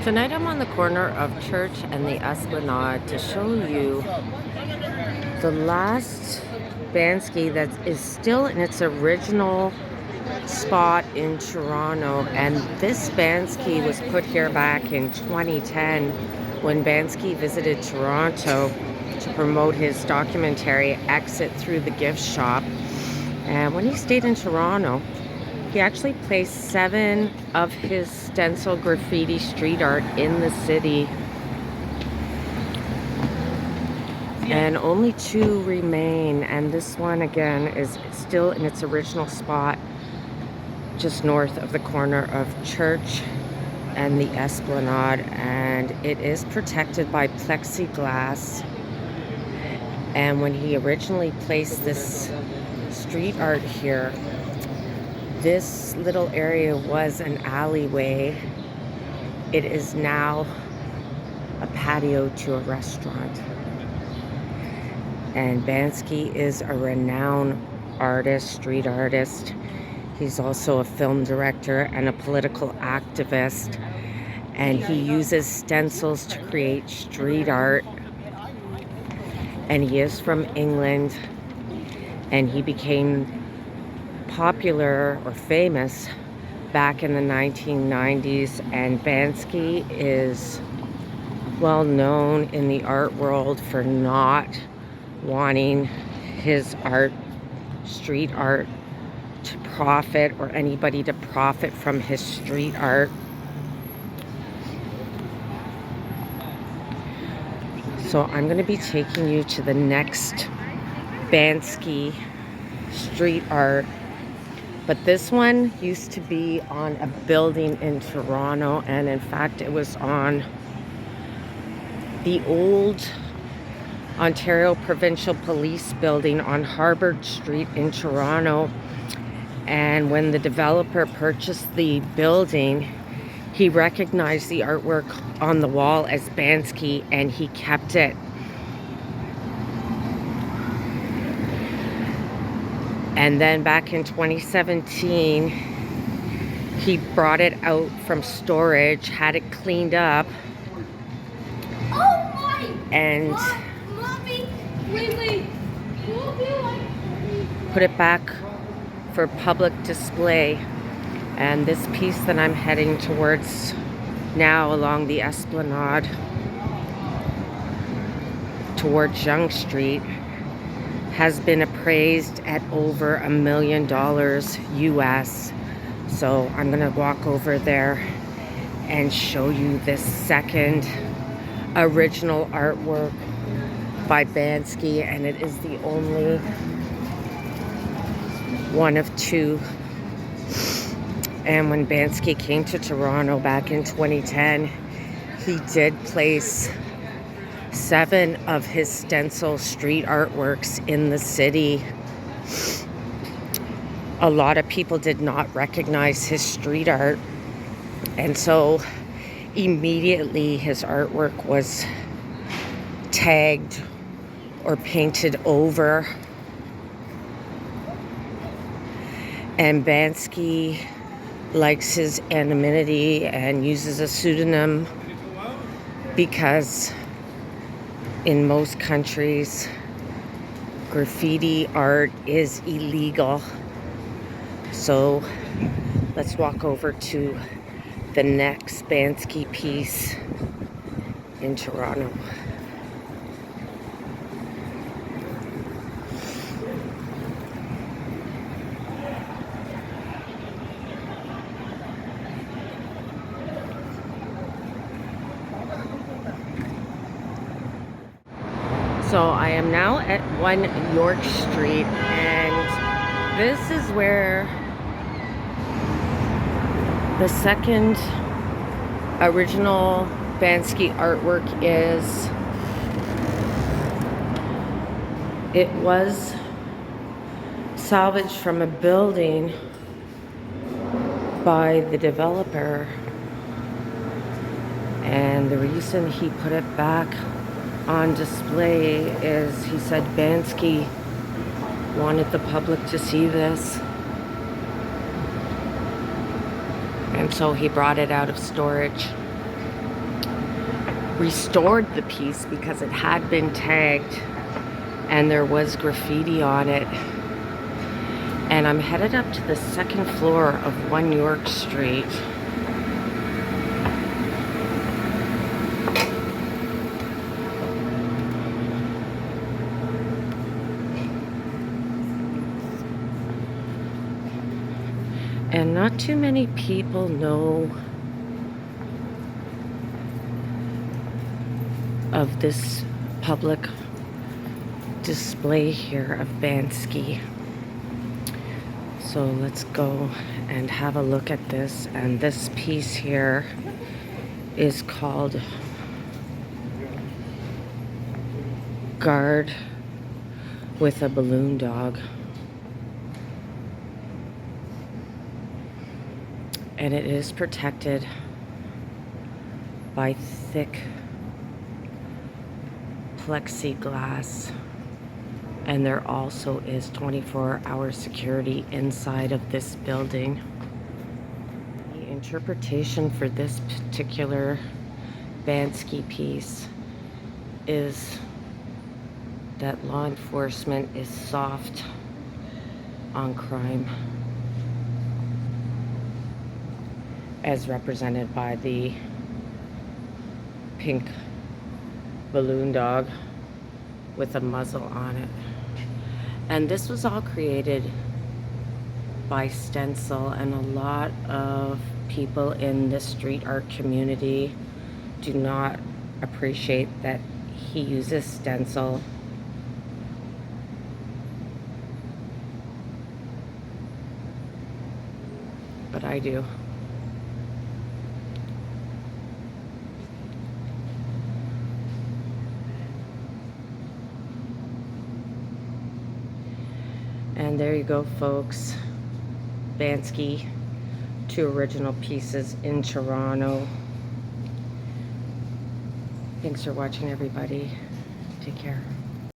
Tonight I'm on the corner of Church and the Esplanade to show you the last Banksy that is still in its original spot in Toronto. And this Banksy was put here back in 2010 when Banksy visited Toronto to promote his documentary Exit Through the Gift Shop. And when he stayed in Toronto, he actually placed 7 of his stencil graffiti street art in the city. And only 2 remain. And this one, again, is still in its original spot just north of the corner of Church and the Esplanade. And it is protected by plexiglass. And when he originally placed this street art here, this little area was an alleyway. It is now a patio to a restaurant. And Banksy is a renowned artist, street artist. He's also a film director and a political activist. And he uses stencils to create street art. And he is from England. And he became popular or famous back in the 1990s, and Banksy is well known in the art world for not wanting his art, street art, to profit or anybody to profit from his street art. So I'm going to be taking you to the next Banksy street art. But this one used to be on a building in Toronto, and in fact it was on the old Ontario Provincial Police building on Harvard Street in Toronto. And when the developer purchased the building, he recognized the artwork on the wall as Banksy, and he kept it. And then back in 2017, he brought it out from storage, had it cleaned up, and put it back for public display. And this piece that I'm heading towards now along the Esplanade towards Yonge Street has been appraised at over $1 million US. So I'm gonna walk over there and show you this second original artwork by Banksy, and it is the only one of 2. And when Banksy came to Toronto back in 2010, he did place 7 of his stencil street artworks in the city. A lot of people did not recognize his street art, and so immediately his artwork was tagged or painted over. And Banksy likes his anonymity and uses a pseudonym because in most countries, graffiti art is illegal. So let's walk over to the next Banksy piece in Toronto. So I am now at 1 York Street, and this is where the second original Banksy artwork is. It was salvaged from a building by the developer, and the reason he put it back on display is he said Banksy wanted the public to see this, and so he brought it out of storage. restored the piece because it had been tagged and there was graffiti on it. And I'm headed up to the second floor of 1 York Street. And not too many people know of this public display here of Banksy. So let's go and have a look at this. And this piece here is called Guard with a Balloon Dog. And it is protected by thick plexiglass. And there also is 24-hour security inside of this building. The interpretation for this particular Banksy piece is that law enforcement is soft on crime, as represented by the pink balloon dog with a muzzle on it. And this was all created by stencil, and a lot of people in the street art community do not appreciate that he uses stencil. But I do. And there you go, folks. Banksy, 2 original pieces in Toronto. Thanks for watching, everybody. Take care.